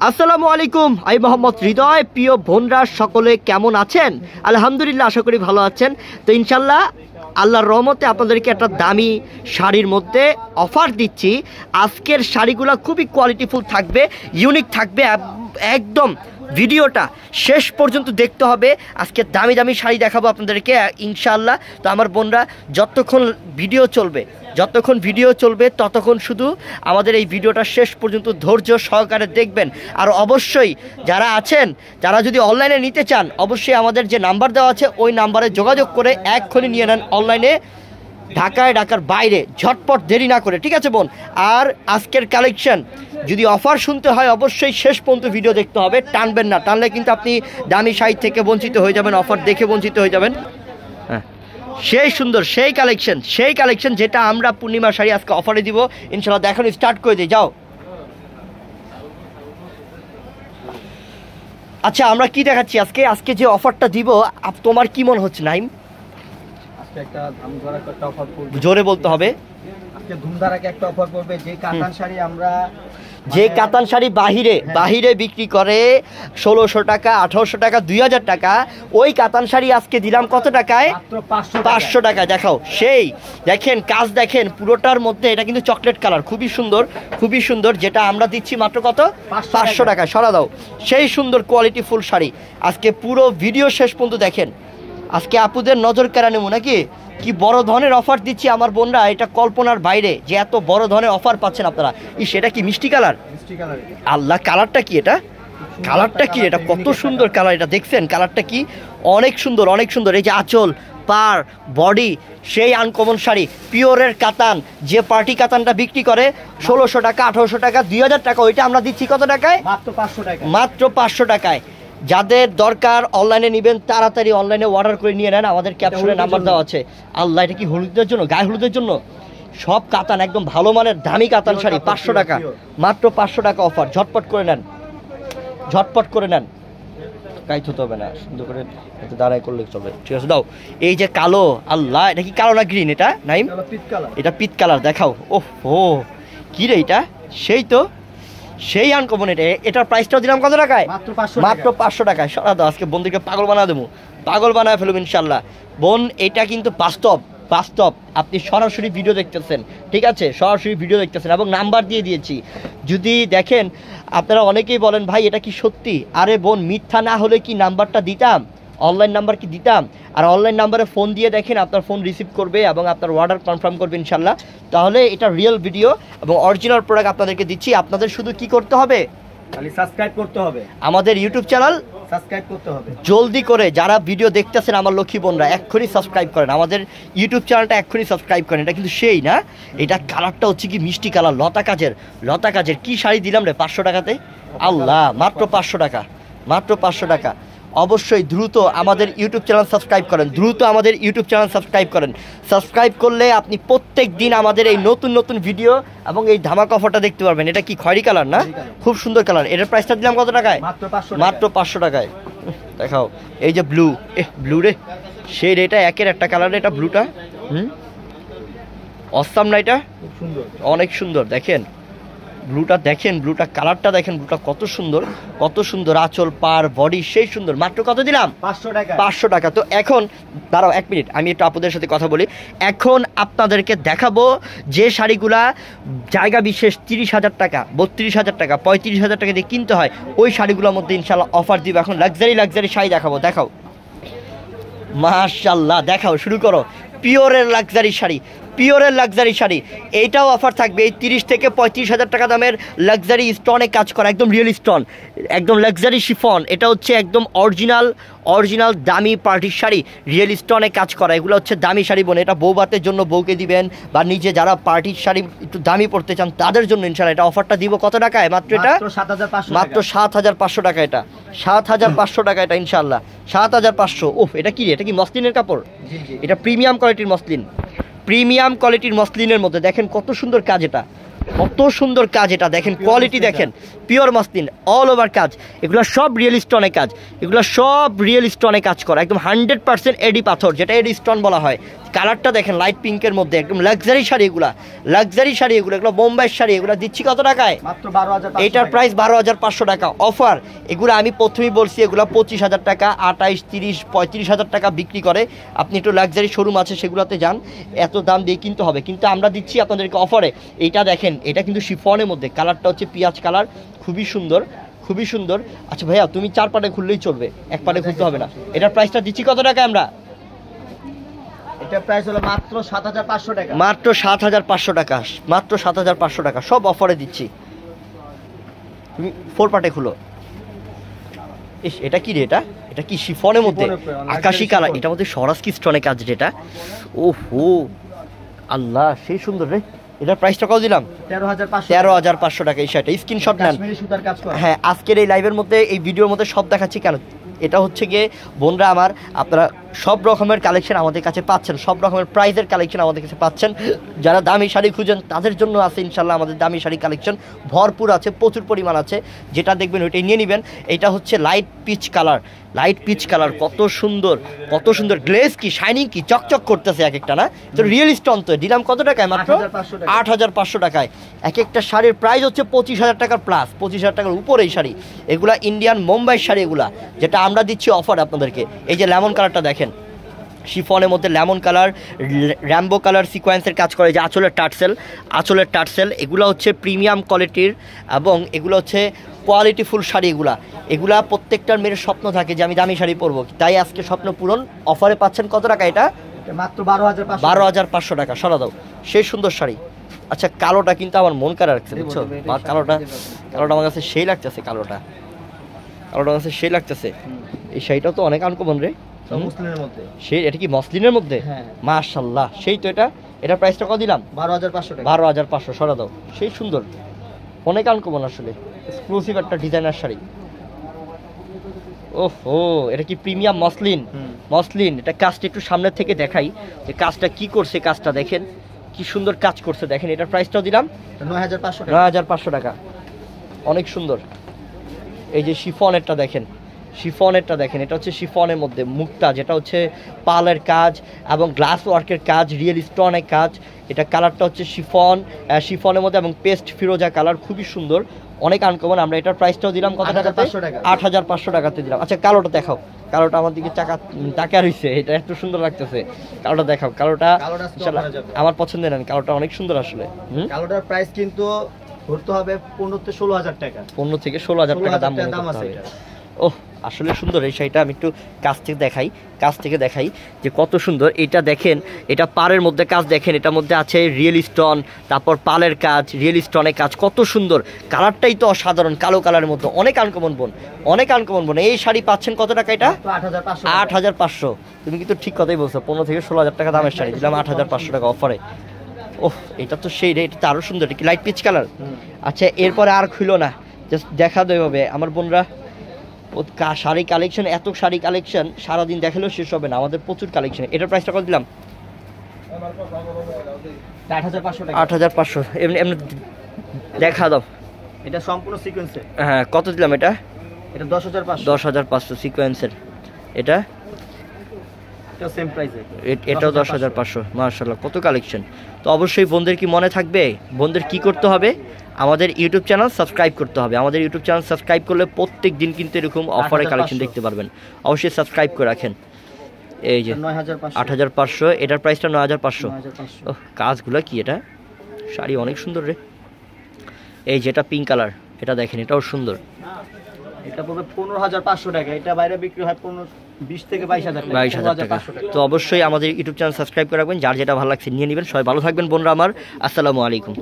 আসসালামু আলাইকুম, আমি মোহাম্মদ হৃদয়। প্রিয় বোনরা সকলে কেমন আছেন? আলহামদুলিল্লাহ, আশা করি ভালো আছেন। তো ইনশাল্লাহ আল্লাহর রহমতে আপনাদেরকে একটা দামি শাড়ির মধ্যে অফার দিচ্ছি। আজকের শাড়িগুলো খুবই কোয়ালিটিফুল থাকবে, ইউনিক থাকবে। একদম ভিডিওটা শেষ পর্যন্ত দেখতে হবে। আজকে দামি দামি শাড়ি দেখাবো আপনাদেরকে ইনশাআল্লাহ। তো আমার বোনরা যতক্ষণ ভিডিও চলবে ততক্ষণ শুধু আমাদের এই ভিডিওটা শেষ পর্যন্ত ধৈর্য সহকারে দেখবেন। আর অবশ্যই যারা যদি অনলাইনে নিতে চান, অবশ্যই আমাদের যে নাম্বার দেওয়া আছে ওই নাম্বারে যোগাযোগ করে এক্ষুনি নিয়ে নেন অনলাইনে, ঢাকার বাইরে, ঝটপট দেরি না করে, ঠিক আছে বোন? আর আজকের কালেকশন যদি অফার শুনতে হয় অবশ্যই শেষ পর্যন্ত ভিডিও দেখতে হবে, টানবেন না। টানলে কিন্তু আপনি দামি শাড়ি থেকে বঞ্চিত হয়ে যাবেন, অফার দেখে বঞ্চিত হয়ে যাবেন। হ্যাঁ, সেই সুন্দর সেই কালেকশন যেটা আমরা পূর্ণিমা শাড়ি আজকে অফারে দিব ইনশাআল্লাহ। দেখানো স্টার্ট করে দিই, যাও। আচ্ছা, আমরা কি দেখাচ্ছি আজকে যে অফারটা দিব, তোমার কি মনে হচ্ছে নাইম? জোরে বলতে হবে। যে কাতান শাড়ি বাহিরে বিক্রি করে 1600 টাকা, 1800 টাকা, 2000 টাকা, ওই কাতান শাড়ি আজকে দিলাম কত টাকায়? 500 টাকা। দেখাও, সেই দেখেন কাজ, দেখেন পুরোটার মধ্যে। এটা কিন্তু চকলেট কালার, খুবই সুন্দর, যেটা আমরা দিচ্ছি মাত্র কত? 500 টাকা। সরা দাও, সেই সুন্দর কোয়ালিটি ফুল শাড়ি। আজকে পুরো ভিডিও শেষ পর্যন্ত দেখেন। আজকে আপুদের নজর কেড়া নেব নাকি? কি বড় ধরনের অফার দিচ্ছি আমার বোনরা, এটা কল্পনার বাইরে যে এত বড় ধরনের অফার পাচ্ছেন আপনারা। সেটা কি মিষ্টি কালার? আল্লাহ, কালারটা কি এটা? কত সুন্দর কালার! এটা দেখছেন কালারটা কি? অনেক সুন্দর। এই যে আঁচল, পার, বডি, সেই আনকমন শাড়ি, পিওরের কাতান। যে পার্টি কাতানটা বিক্রি করে 1600 টাকা, 1800 টাকা, 2000 টাকা, ওইটা আমরা দিচ্ছি কত টাকায়? মাত্র 500 টাকায়। যাদের দরকার অনলাইনে নেবেন, তাড়াতাড়ি অনলাইনে অর্ডার করে নিয়ে নেন। আমাদের ক্যাপশনে নাম্বার দেওয়া আছে। আল্লাহ, এটা কি হলুদের জন্য, গায়ে হলুদের জন্য? সব কাতান, একদম ভালো মানের দামি কাতান শাড়ি, 500 টাকা, মাত্র 500 টাকা অফার। ঝটপট করে নেন। গায়ে থুতে হবে না, সুন্দর করে একটু দাঁড়াই করলে চলবে, ঠিক আছে? দাও। এই যে কালো, আল্লাহ, এটা কি কালো না গ্রিন? এটা নাইম, এটা পিট কালার। দেখাও। ওহো, কি রে এটা? সেই আনকমন। এটার প্রাইসটাও দিলাম কত টাকায়? মাত্র 500 টাকায়। সরা দাও, আজকে বোনদেরকে পাগল বানায় ফেলুন ইনশাল্লাহ। বোন, এটা কিন্তু বাস্তব। আপনি সরাসরি ভিডিও দেখতেছেন, ঠিক আছে? সরাসরি ভিডিও দেখতেছেন এবং নাম্বার দিয়ে দিয়েছি। যদি দেখেন, আপনারা অনেকেই বলেন ভাই এটা কি সত্যি? আরে বোন, মিথ্যা না হলে কি নাম্বারটা দিতাম? অনলাইন নাম্বার কি দিতাম? আর অনলাইন নাম্বারে ফোন দিয়ে দেখেন, আপনার ফোন রিসিভ করবে এবং আপনার অর্ডার কনফার্ম করবে ইনশাল্লাহ। তাহলে এটা রিয়েল ভিডিও এবং অরিজিনাল প্রোডাক্ট আপনাদেরকে দিচ্ছি। আপনাদের শুধু কি করতে হবে? সাবস্ক্রাইব করতে হবে, আমাদের ইউটিউব চ্যানেল সাবস্ক্রাইব করতে হবে। জলদি করে যারা ভিডিও দেখতেছেন আমার লক্ষ্মী বোনরা, এক্ষুনি সাবস্ক্রাইব করেন, আমাদের ইউটিউব চ্যানেলটা এক্ষুনি সাবস্ক্রাইব করেন। এটা কিন্তু সেই না, এটা কালারটা হচ্ছে কি মিষ্টি কালার, লতা কাজের। কি শাড়ি দিলাম রে 500 টাকাতে? আল্লাহ, মাত্র 500 টাকা। অবশ্যই দ্রুত আমাদের ইউটিউব চ্যানেল সাবস্ক্রাইব করেন। সাবস্ক্রাইব করলে আপনি প্রত্যেক দিন আমাদের এই নতুন ভিডিও এবং এই ধামাকা অফারটা দেখতে পারবেন। এটা কি খয়েরি কালার না? খুব সুন্দর কালার। এটার প্রাইসটা দিলাম কত টাকায়? মাত্র 500 টাকায়। দেখাও, এই যে ব্লু রে, সেই এটা একের একটা কালার। এটা ব্লুটা অসাম না? এটা অনেক সুন্দর। দেখেন ব্লুটা, কালারটা দেখেন, ব্লুটা কত সুন্দর। আঁচল, পার, বডি সেই সুন্দর। মাত্র কত দিলাম? 500 টাকা। তো এখন দাঁড়াও 1 মিনিট, আমি একটু আপনাদের সাথে কথা বলি। এখন আপনাদেরকে দেখাবো যে শাড়িগুলা জায়গা বিশেষ 30,000 টাকা, 32,000 টাকা, 35,000 টাকা দিয়ে কিনতে হয়, ওই শাড়িগুলোর মধ্যে ইনশাল্লাহ অফার দিব। এখন লাক্সারি শাড়ি দেখাও। মাশাআল্লাহ, দেখাও, শুরু করো। পিওরের লাক্সারি শাড়ি, এইটাও অফার থাকবে। এই 30 থেকে 35,000 টাকা দামের লাক্সারি স্টোনে কাজ করা, একদম রিয়েল স্টোন, একদম লাক্সারি শিফন। এটা হচ্ছে একদম অরিজিনাল দামি পার্টির শাড়ি, রিয়েল স্টোনে কাজ করা। এগুলো হচ্ছে দামি শাড়ি বোন। এটা বউবাতের জন্য বউকে দিবেন, বা নিজে যারা পার্টির শাড়ি একটু দামি পড়তে চান তাদের জন্য ইনশাআল্লাহ এটা অফারটা দিব। কত টাকায়? মাত্র 7,500 টাকা। এটা 7,500 টাকা, এটা ইনশাআল্লাহ 7,500। এটা কি? এটা কি মসলিনের কাপড়? এটা প্রিমিয়াম কোয়ালিটির মসলিনের মধ্যে দেখেন কত সুন্দর কাজ। এটা দেখেন, কোয়ালিটি দেখেন, পিওর মসলিন, অল ওভার কাজ। এগুলো সব রিয়েল স্টোনে কাজ করা, একদম 100% এডি পাথর, যেটা এডি স্টোন বলা হয়। কালারটা দেখেন লাইট পিঙ্কের মধ্যে, একদম লাক্সারি শাড়ি এগুলা, লাক্সারি শাড়ি এগুলো, এগুলো বোম্বাইয়ের শাড়ি, এগুলো দিচ্ছি কত টাকায়? মাত্র 12,500। এটার প্রাইস 12,500 টাকা অফার। এগুলো আমি প্রথমেই বলছি এগুলো 25,000 টাকা, 28, 30, 35,000 টাকা বিক্রি করে। আপনি একটু লাক্সারি শোরুম আছে সেগুলোতে যান, এত দাম দিয়ে কিনতে হবে, কিন্তু আমরা দিচ্ছি আপনাদেরকে অফারে। এইটা দেখেন, এটা কিন্তু শিফনের মধ্যে, কালারটা হচ্ছে পেঁয়াজ কালার, খুবই সুন্দর, খুবই সুন্দর। আচ্ছা ভাইয়া, তুমি 4 পাটে খুললেই চলবে, 1 পাটে খুলতে হবে না। এটার প্রাইসটা দিচ্ছি কত টাকা আমরা? এটার প্রাইস হলো মাত্র 7,500 টাকা। মাত্র 7,500 টাকা, মাত্র 7,500 টাকা, সব অফারে দিচ্ছি। তুমি 4 পাটে খুলো। ইস, এটা কি রে? এটা কি শিফনের মধ্যে আকাশি কালার, এটার মধ্যে সরাসকি স্টোনে কাজ যেটা, ওহো আল্লাহ সেই সুন্দর রে। এটার প্রাইসটা কত দিলাম? 13,500 টাকা। এই শাড়িটা স্ক্রিনশট নেন। হ্যাঁ, আজকের এই লাইভের মধ্যে, এই ভিডিওর মধ্যে সব দেখাচ্ছি কেন, এটা হচ্ছে গিয়ে বোনরা আমার, আপনারা সব রকমের কালেকশন আমাদের কাছে পাচ্ছেন, সব রকমের প্রাইজের কালেকশন আমাদের কাছে পাচ্ছেন। যারা দামি শাড়ি খুঁজেন তাদের জন্য আছে ইনশাল্লাহ আমাদের দামি শাড়ি কালেকশন ভরপুর আছে, প্রচুর পরিমাণ আছে। যেটা দেখবেন ওইটাই নিয়ে নেবেন। এটা হচ্ছে light peach colour, light peach colour, কত সুন্দর, কত সুন্দর গ্লেজ, কি শাইনিং, কি চকচক করতেছে এক একটা, না তো রিয়েল স্টোন। তো দিলাম কত টাকায়? মাত্র 8,500 টাকায়। এক একটা শাড়ির প্রাইস হচ্ছে 25,000 টাকার প্লাস, 25,000 টাকার উপরে এই শাড়ি। এগুলা ইন্ডিয়ান বোম্বাই শাড়ি এগুলা, যেটা আমরা দিচ্ছি অফার আপনাদেরকে। এই যে লেমন কালারটা দেখেন, শিফনের মধ্যে লেমন কালার, র্যাম্বো কালার সিকোয়েন্সের কাজ করে, যে আঁচলের টার্সেল, আঁচলের টার্সেল, এগুলো হচ্ছে প্রিমিয়াম কোয়ালিটির এবং এগুলো হচ্ছে কোয়ালিটিফুল শাড়ি। এগুলা প্রত্যেকটার মেয়ের স্বপ্ন থাকে যে আমি দামি শাড়ি পরবো, তাই আজকে স্বপ্ন পূরণ। অফারে পাচ্ছেন কত টাকা? এটা মাত্র 12,500 টাকা। সরা দাও, সেই সুন্দর শাড়ি। আচ্ছা, কালোটা কিন্তু আমার মন কারা রাখছে, বুঝছো? কালোটা আমার কাছে সেই লাগতেছে, কালোটা আমার কাছে সেই লাগতেছে। এই শাড়িটাও তো অনেক আনকমন রে, মুসলিমের মধ্যে। সেই, এটা কি মসলিনের মধ্যে? মাশাআল্লাহ, সেই তো। এটার প্রাইসটা কত দিলাম? 12,500 টাকা। 12,500। সরা দাও, সেই সুন্দর, অনেক আনকমন আসলে, এক্সক্লুসিভ একটা ডিজাইনার শাড়ি। ওহো, এটা কি প্রিমিয়াম মসলিন? মসলিন। এটা কাজটা একটু সামনের থেকে দেখাই, যে কাজটা কি করছে, কাজটা দেখেন কি সুন্দর কাজ করছে, দেখেন। এটার প্রাইসটাও দিলাম 9,500 টাকা, অনেক সুন্দর। এই যে শিফনেরটা দেখেন, শিফনেরটা দেখেন, এটা হচ্ছে শিফনের মধ্যে মুক্তা, যেটা হচ্ছে পালের কাজ এবং গ্লাস ওয়ার্কের কাজ, রিয়েল স্টোনের কাজ। এটা কালারটা হচ্ছে শিফনের মধ্যে এবং পেস্ট ফিরোজা কালার, খুবই সুন্দর, অনেক আনকমন। আমরা এটার প্রাইসটাও দিলাম কত টাকাতে? 8,500 টাকাতে দিলাম। আচ্ছা, কালোটা দেখাও, কালোটা আমার দিকে টাকা রয়েছে, এটা এত সুন্দর লাগতেছে। কালোটা দেখাও, কালোটা আমার পছন্দের নেন, কালোটা অনেক সুন্দর আসলে। কালোটার প্রাইস কিন্তু ধরতে হবে 15 থেকে 16,000 টাকা, 15 থেকে 16,000 টাকা দাম আছে। ওহ, আসলে সুন্দর এই শাড়িটা। আমি একটু কাছ থেকে দেখাই যে কত সুন্দর। এটা দেখেন, এটা পাড়ের মধ্যে কাজ দেখেন, এটার মধ্যে আছে রিয়েল স্টোন, তারপর পালের কাজ, রিয়েল স্টোনের কাজ, কত সুন্দর। কালারটাই তো অসাধারণ, কালো কালারের মধ্যে, অনেক আনকমন বোন, অনেক আনকমন বোন। এই শাড়ি পাচ্ছেন কত টাকা? এটা 8,500। তুমি কিন্তু ঠিক কথাই বলছো, 15 থেকে 16,000 টাকা দামের শাড়ি দিলাম 8,500 টাকা অফারে। ওহ, এটা তো সেই রে, এটা তো আরো সুন্দর। এটা কি লাইট পিচ কালার? আচ্ছা, এরপরে আর খুলো না, জাস্ট দেখা দেবে হবে আমার বোনরা। শাড়ি কালেকশন, এত শাড়ি কালেকশন সারাদিন দেখালেও শেষ হবে না, আমাদের প্রচুর কালেকশন। এটার প্রাইসটা কত দিলাম? 8,500। এমনি দেখা দাও, এটা সম্পূর্ণ সিকোয়েন্সের। হ্যাঁ, কত দিলাম এটা? এটা 10,500। 10,500 সিকোয়েন্সের। এটা সেম প্রাইসে, এটাও 10,500। মাশাআল্লাহ, কত কালেকশন। তো অবশ্যই বোনদের কি মনে থাকবে, বোনদের কি করতে হবে? আমাদের ইউটিউব চ্যানেল সাবস্ক্রাইব করতে হবে। আমাদের ইউটিউব চ্যানেল সাবস্ক্রাইব করলে প্রত্যেক দিন কিন্তু এরকম অফারে কালেকশন দেখতে পারবেন। অবশ্যই সাবস্ক্রাইব করে রাখেন। এই যে 8,500, এটার প্রাইসটা 9,500। ও, কাজগুলো কি, এটা শাড়ি অনেক সুন্দর রে। এই যেটা পিঙ্ক কালার, এটা দেখেন, এটাও সুন্দর। এটা পড়বে 15,500 টাকা। এটা বাইরে বিক্রি হয় 20 থেকে 22,000 টাকা। তো অবশ্যই আমাদের ইউটিউব চ্যানেল সাবস্ক্রাইব করে রাখবেন। যার যেটা ভালো লাগছে নিয়ে নেবেন। সবাই ভালো থাকবেন বোনরা আমার। আসসালামু আলাইকুম।